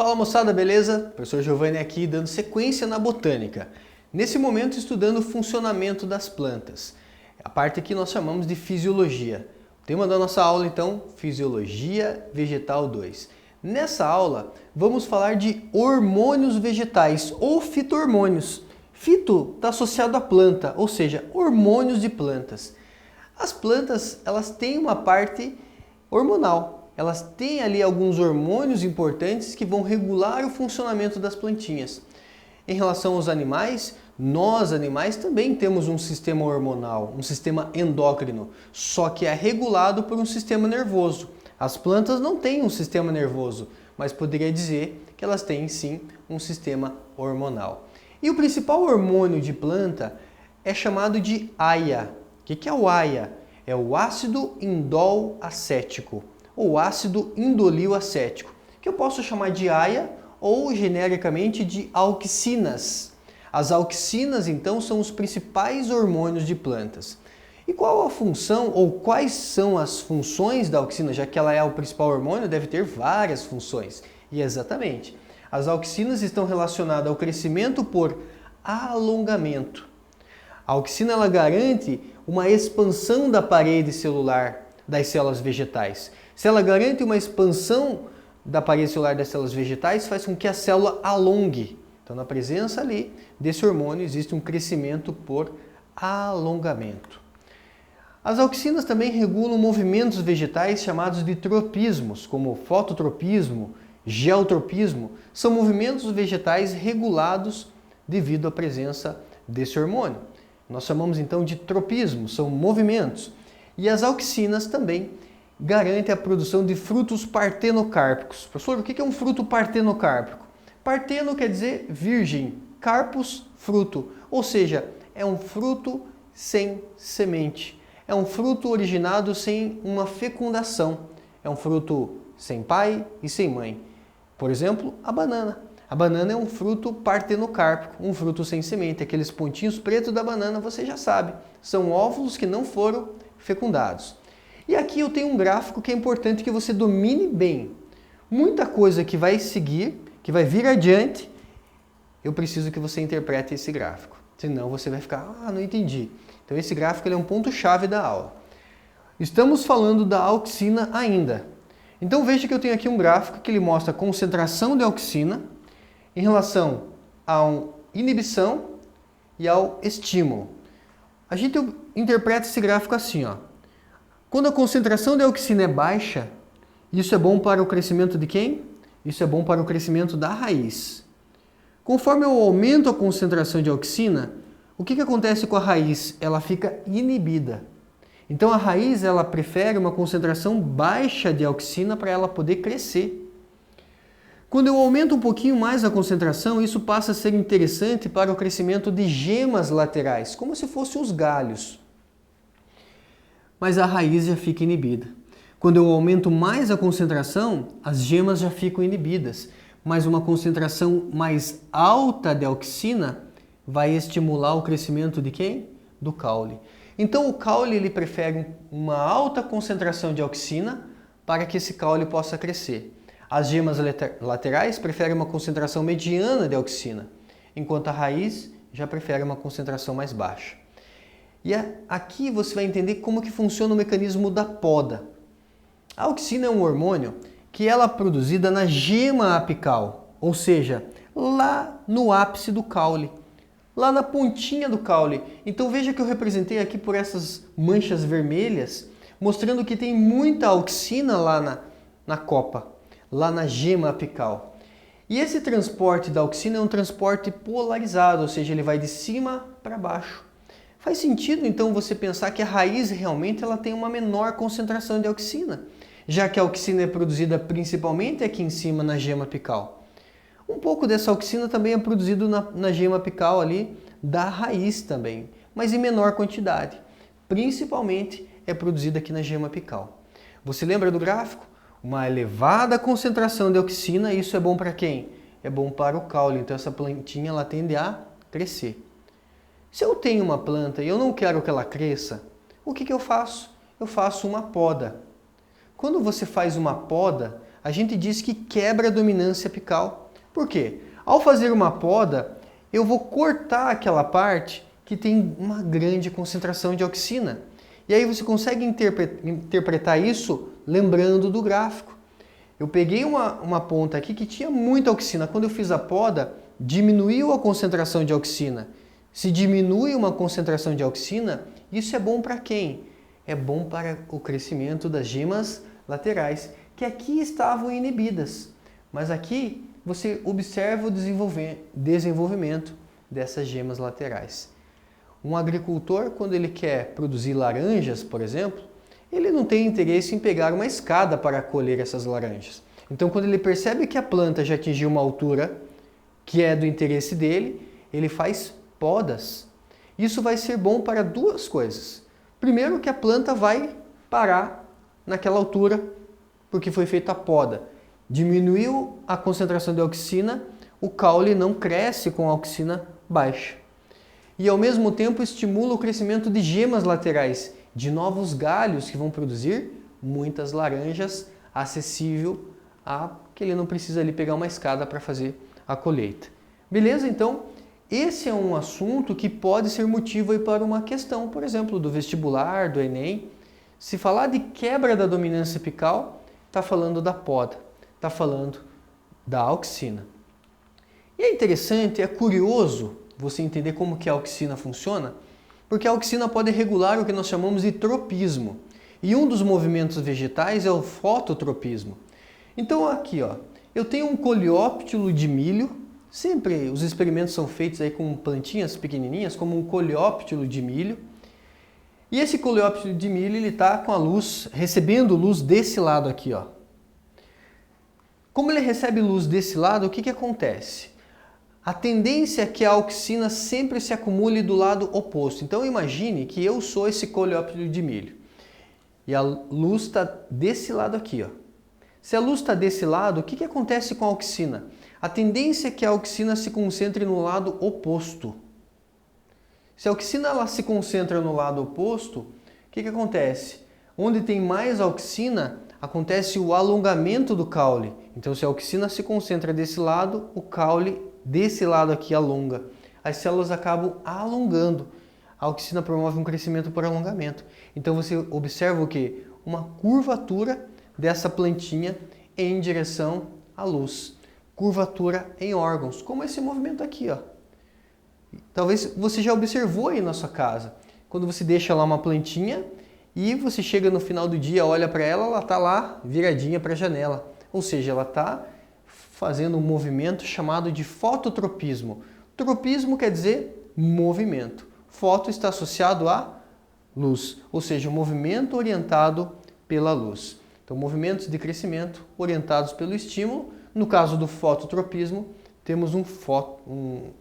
Fala moçada, beleza? Professor Giovanni aqui dando sequência na botânica. Nesse momento estudando o funcionamento das plantas. A parte que nós chamamos de fisiologia. O tema da nossa aula então, Fisiologia Vegetal 2. Nessa aula vamos falar de hormônios vegetais ou fito-hormônios. Fito está associado à planta, ou seja, hormônios de plantas. As plantas elas têm uma parte hormonal. Elas têm ali alguns hormônios importantes que vão regular o funcionamento das plantinhas. Em relação aos animais, nós animais também temos um sistema hormonal, um sistema endócrino, só que é regulado por um sistema nervoso. As plantas não têm um sistema nervoso, mas poderia dizer que elas têm sim um sistema hormonal. E o principal hormônio de planta é chamado de AIA. O que é o AIA? É o ácido indol acético, ou ácido indolil acético, que eu posso chamar de AIA ou genericamente de auxinas. As auxinas, então, são os principais hormônios de plantas. E qual a função ou quais são as funções da auxina? Já que ela é o principal hormônio, deve ter várias funções. E exatamente, as auxinas estão relacionadas ao crescimento por alongamento. A auxina ela garante uma expansão da parede celular das células vegetais. Se ela garante uma expansão da parede celular das células vegetais, faz com que a célula alongue. Então, na presença ali desse hormônio, existe um crescimento por alongamento. As auxinas também regulam movimentos vegetais chamados de tropismos, como fototropismo, geotropismo. São movimentos vegetais regulados devido à presença desse hormônio. Nós chamamos então de tropismo, são movimentos. E as auxinas também garante a produção de frutos partenocárpicos. Professor, o que é um fruto partenocárpico? Parteno quer dizer virgem, carpos, fruto. Ou seja, é um fruto sem semente. É um fruto originado sem uma fecundação. É um fruto sem pai e sem mãe. Por exemplo, a banana. A banana é um fruto partenocárpico, um fruto sem semente. Aqueles pontinhos pretos da banana, você já sabe, são óvulos que não foram fecundados. E aqui eu tenho um gráfico que é importante que você domine bem. Muita coisa que vai seguir, que vai vir adiante, eu preciso que você interprete esse gráfico. Senão você vai ficar, não entendi. Então esse gráfico ele é um ponto-chave da aula. Estamos falando da auxina ainda. Então veja que eu tenho aqui um gráfico que ele mostra a concentração de auxina em relação à inibição e ao estímulo. A gente interpreta esse gráfico assim, ó. Quando a concentração de auxina é baixa, isso é bom para o crescimento de quem? Isso é bom para o crescimento da raiz. Conforme eu aumento a concentração de auxina, o que acontece com a raiz? Ela fica inibida. Então a raiz ela prefere uma concentração baixa de auxina para ela poder crescer. Quando eu aumento um pouquinho mais a concentração, isso passa a ser interessante para o crescimento de gemas laterais, como se fossem os galhos. Mas a raiz já fica inibida. Quando eu aumento mais a concentração, as gemas já ficam inibidas, mas uma concentração mais alta de auxina vai estimular o crescimento de quem? Do caule. Então o caule ele prefere uma alta concentração de auxina para que esse caule possa crescer. As gemas laterais preferem uma concentração mediana de auxina, enquanto a raiz já prefere uma concentração mais baixa. E aqui você vai entender como que funciona o mecanismo da poda. A auxina é um hormônio que ela é produzida na gema apical, ou seja, lá no ápice do caule, lá na pontinha do caule. Então veja que eu representei aqui por essas manchas vermelhas, mostrando que tem muita auxina lá na copa, lá na gema apical. E esse transporte da auxina é um transporte polarizado, ou seja, ele vai de cima para baixo. Faz sentido, então, você pensar que a raiz realmente ela tem uma menor concentração de auxina, já que a auxina é produzida principalmente aqui em cima na gema apical. Um pouco dessa auxina também é produzido na gema apical ali da raiz também, mas em menor quantidade. Principalmente é produzida aqui na gema apical. Você lembra do gráfico? Uma elevada concentração de auxina, isso é bom para quem? É bom para o caule, então essa plantinha ela tende a crescer. Se eu tenho uma planta e eu não quero que ela cresça, o que eu faço? Eu faço uma poda. Quando você faz uma poda, a gente diz que quebra a dominância apical. Por quê? Ao fazer uma poda, eu vou cortar aquela parte que tem uma grande concentração de auxina. E aí você consegue interpretar isso lembrando do gráfico. Eu peguei uma ponta aqui que tinha muita auxina. Quando eu fiz a poda, diminuiu a concentração de auxina. Se diminui uma concentração de auxina, isso é bom para quem? É bom para o crescimento das gemas laterais, que aqui estavam inibidas. Mas aqui você observa o desenvolvimento dessas gemas laterais. Um agricultor, quando ele quer produzir laranjas, por exemplo, ele não tem interesse em pegar uma escada para colher essas laranjas. Então, quando ele percebe que a planta já atingiu uma altura que é do interesse dele, ele faz podas. Isso vai ser bom para duas coisas. Primeiro, que a planta vai parar naquela altura porque foi feita a poda. Diminuiu a concentração de auxina, o caule não cresce com a auxina baixa. E ao mesmo tempo estimula o crescimento de gemas laterais, de novos galhos que vão produzir muitas laranjas, acessível a que ele não precisa ali pegar uma escada para fazer a colheita. Beleza? Então, esse é um assunto que pode ser motivo aí para uma questão, por exemplo, do vestibular, do Enem. Se falar de quebra da dominância apical, está falando da poda, está falando da auxina. E é interessante, é curioso você entender como que a auxina funciona, porque a auxina pode regular o que nós chamamos de tropismo. E um dos movimentos vegetais é o fototropismo. Então aqui, ó, eu tenho um coleóptilo de milho. Sempre os experimentos são feitos aí com plantinhas pequenininhas, como um coleóptilo de milho. E esse coleóptilo de milho, ele está com a luz, recebendo luz desse lado aqui, ó. Como ele recebe luz desse lado, o que acontece? A tendência é que a auxina sempre se acumule do lado oposto. Então imagine que eu sou esse coleóptilo de milho. E a luz está desse lado aqui, ó. Se a luz está desse lado, o que acontece com a auxina? A tendência é que a auxina se concentre no lado oposto. Se a auxina ela se concentra no lado oposto, o que acontece? Onde tem mais auxina, acontece o alongamento do caule. Então, se a auxina se concentra desse lado, o caule desse lado aqui alonga. As células acabam alongando. A auxina promove um crescimento por alongamento. Então, você observa o quê? Uma curvatura dessa plantinha em direção à luz. Curvatura em órgãos, como esse movimento aqui, ó. Talvez você já observou aí na sua casa. Quando você deixa lá uma plantinha e você chega no final do dia, olha para ela, ela está lá viradinha para a janela. Ou seja, ela está fazendo um movimento chamado de fototropismo. Tropismo quer dizer movimento. Foto está associado a luz, ou seja, um movimento orientado pela luz. Então, movimentos de crescimento orientados pelo estímulo. No caso do fototropismo, temos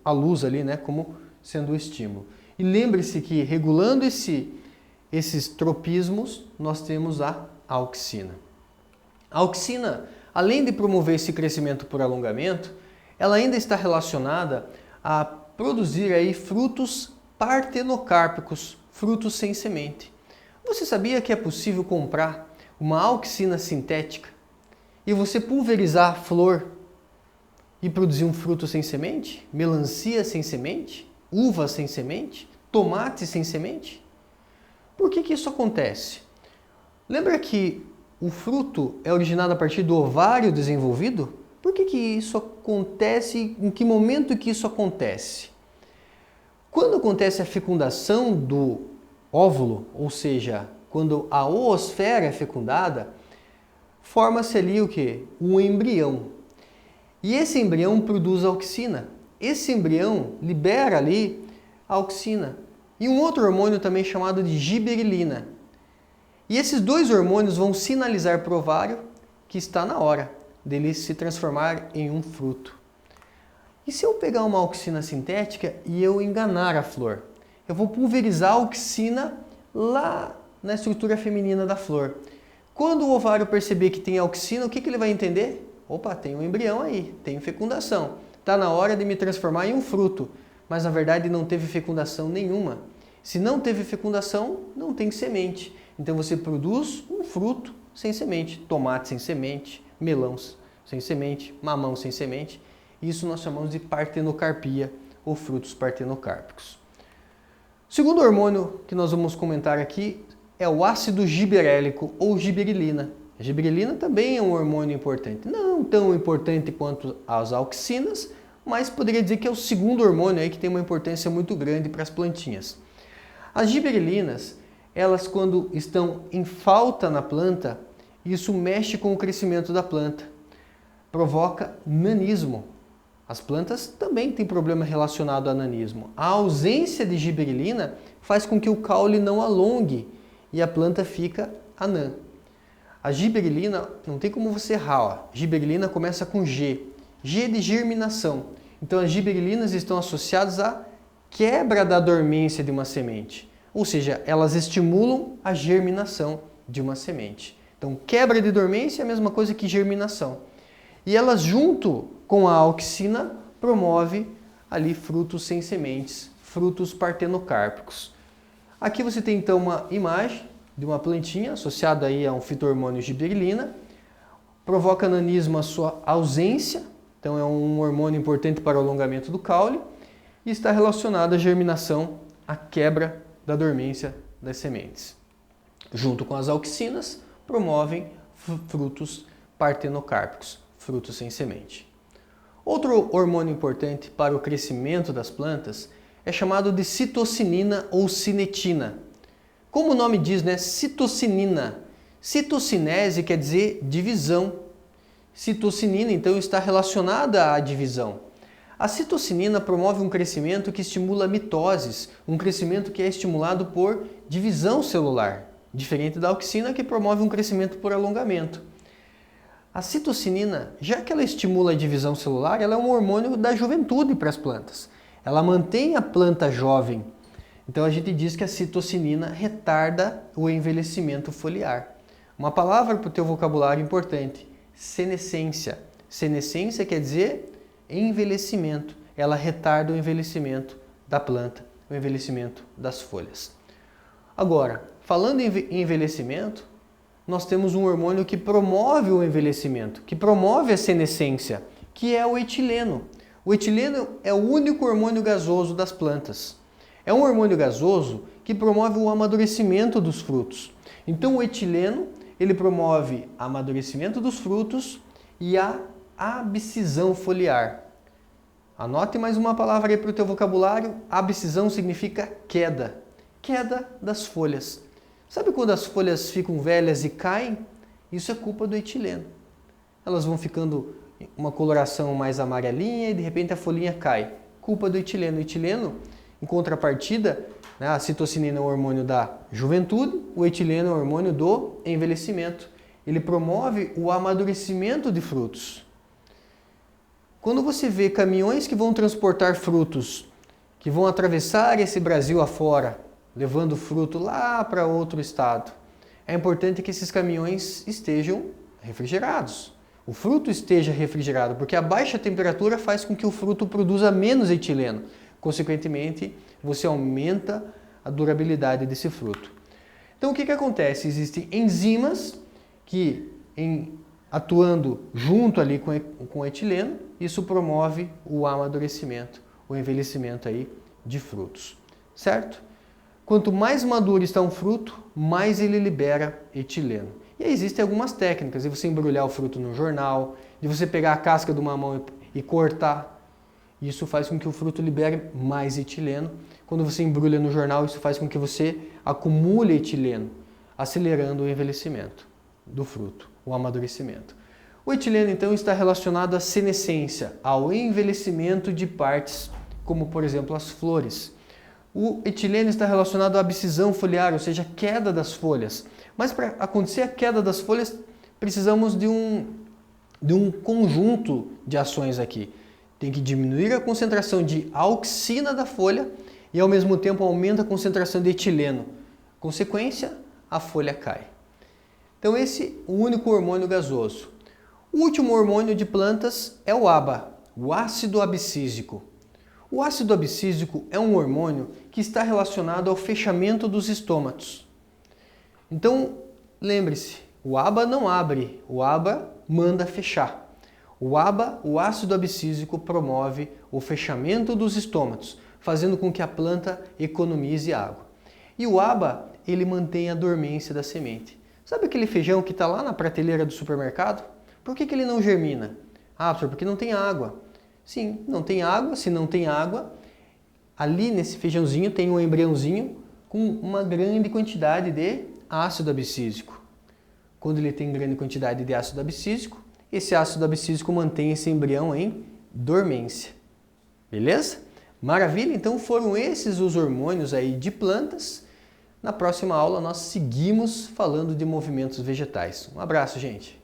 a luz ali, né, como sendo o estímulo. E lembre-se que regulando esses tropismos, nós temos a auxina. A auxina, além de promover esse crescimento por alongamento, ela ainda está relacionada a produzir aí frutos partenocárpicos, frutos sem semente. Você sabia que é possível comprar uma auxina sintética e você pulverizar a flor e produzir um fruto sem semente? Melancia sem semente? Uva sem semente? Tomate sem semente? Por que isso acontece? Lembra que o fruto é originado a partir do ovário desenvolvido? Por que isso acontece? Em que momento que isso acontece? Quando acontece a fecundação do óvulo, ou seja, quando a oosfera é fecundada, forma-se ali o quê? Um embrião. E esse embrião produz auxina. Esse embrião libera ali a auxina. E um outro hormônio também chamado de giberilina. E esses dois hormônios vão sinalizar para o ovário que está na hora dele se transformar em um fruto. E se eu pegar uma auxina sintética e eu enganar a flor? Eu vou pulverizar a auxina lá na estrutura feminina da flor. Quando o ovário perceber que tem auxina, o que ele vai entender? Opa, tem um embrião aí, tem fecundação. Está na hora de me transformar em um fruto. Mas na verdade não teve fecundação nenhuma. Se não teve fecundação, não tem semente. Então você produz um fruto sem semente. Tomate sem semente, melão sem semente, mamão sem semente. Isso nós chamamos de partenocarpia ou frutos partenocárpicos. O segundo hormônio que nós vamos comentar aqui é o ácido giberélico ou giberelina. A giberelina também é um hormônio importante, não tão importante quanto as auxinas, mas poderia dizer que é o segundo hormônio aí que tem uma importância muito grande para as plantinhas. As giberelinas, elas quando estão em falta na planta, isso mexe com o crescimento da planta, provoca nanismo. As plantas também têm problema relacionado a nanismo. A ausência de giberelina faz com que o caule não alongue e a planta fica anã. A giberelina, não tem como você errar, ó. Giberelina começa com G. G de germinação. Então as giberelinas estão associadas à quebra da dormência de uma semente. Ou seja, elas estimulam a germinação de uma semente. Então quebra de dormência é a mesma coisa que germinação. E elas junto com a auxina promove ali frutos sem sementes, frutos partenocárpicos. Aqui você tem então uma imagem de uma plantinha associada aí a um fito-hormônio giberelina, provoca nanismo a sua ausência, então é um hormônio importante para o alongamento do caule e está relacionado à germinação, à quebra da dormência das sementes. Junto com as auxinas, promovem frutos partenocárpicos, frutos sem semente. Outro hormônio importante para o crescimento das plantas é chamado de citocinina ou cinetina. Como o nome diz, né? Citocinina. Citocinese quer dizer divisão. Citocinina, então, está relacionada à divisão. A citocinina promove um crescimento que estimula mitoses, um crescimento que é estimulado por divisão celular, diferente da auxina que promove um crescimento por alongamento. A citocinina, já que ela estimula a divisão celular, ela é um hormônio da juventude para as plantas. Ela mantém a planta jovem. Então a gente diz que a citocinina retarda o envelhecimento foliar. Uma palavra para o teu vocabulário importante, senescência. Senescência quer dizer envelhecimento. Ela retarda o envelhecimento da planta, o envelhecimento das folhas. Agora, falando em envelhecimento, nós temos um hormônio que promove o envelhecimento, que promove a senescência, que é o etileno. O etileno é o único hormônio gasoso das plantas. É um hormônio gasoso que promove o amadurecimento dos frutos. Então o etileno, ele promove o amadurecimento dos frutos e a abscisão foliar. Anote mais uma palavra aí para o teu vocabulário. Abscisão significa queda. Queda das folhas. Sabe quando as folhas ficam velhas e caem? Isso é culpa do etileno. Elas vão ficando uma coloração mais amarelinha e de repente a folhinha cai. Culpa do etileno. O etileno, em contrapartida, né, a citocinina é o hormônio da juventude, o etileno é o hormônio do envelhecimento. Ele promove o amadurecimento de frutos. Quando você vê caminhões que vão transportar frutos, que vão atravessar esse Brasil afora, levando fruto lá para outro estado, é importante que esses caminhões estejam refrigerados. O fruto esteja refrigerado, porque a baixa temperatura faz com que o fruto produza menos etileno. Consequentemente, você aumenta a durabilidade desse fruto. Então, o que acontece? Existem enzimas que, atuando junto ali com o etileno, isso promove o amadurecimento, o envelhecimento aí de frutos, certo? Quanto mais maduro está um fruto, mais ele libera etileno. E aí existem algumas técnicas, de você embrulhar o fruto no jornal, de você pegar a casca do mamão e cortar. Isso faz com que o fruto libere mais etileno. Quando você embrulha no jornal, isso faz com que você acumule etileno, acelerando o envelhecimento do fruto, o amadurecimento. O etileno, então, está relacionado à senescência, ao envelhecimento de partes, como, por exemplo, as flores. O etileno está relacionado à abscisão foliar, ou seja, a queda das folhas. Mas para acontecer a queda das folhas, precisamos de um conjunto de ações aqui. Tem que diminuir a concentração de auxina da folha e, ao mesmo tempo, aumenta a concentração de etileno. Consequência, a folha cai. Então, esse é o único hormônio gasoso. O último hormônio de plantas é o ABA, o ácido abscísico. O ácido abscísico é um hormônio que está relacionado ao fechamento dos estômatos. Então, lembre-se, o ABA não abre, o ABA manda fechar. O ABA, o ácido abscísico, promove o fechamento dos estômatos, fazendo com que a planta economize água. E o ABA, ele mantém a dormência da semente. Sabe aquele feijão que está lá na prateleira do supermercado? Por que ele não germina? Ah, professor, porque não tem água. Sim, não tem água. Se não tem água, ali nesse feijãozinho tem um embriãozinho com uma grande quantidade de ácido abscísico. Quando ele tem grande quantidade de ácido abscísico, esse ácido abscísico mantém esse embrião em dormência. Beleza? Maravilha? Então foram esses os hormônios aí de plantas. Na próxima aula nós seguimos falando de movimentos vegetais. Um abraço, gente!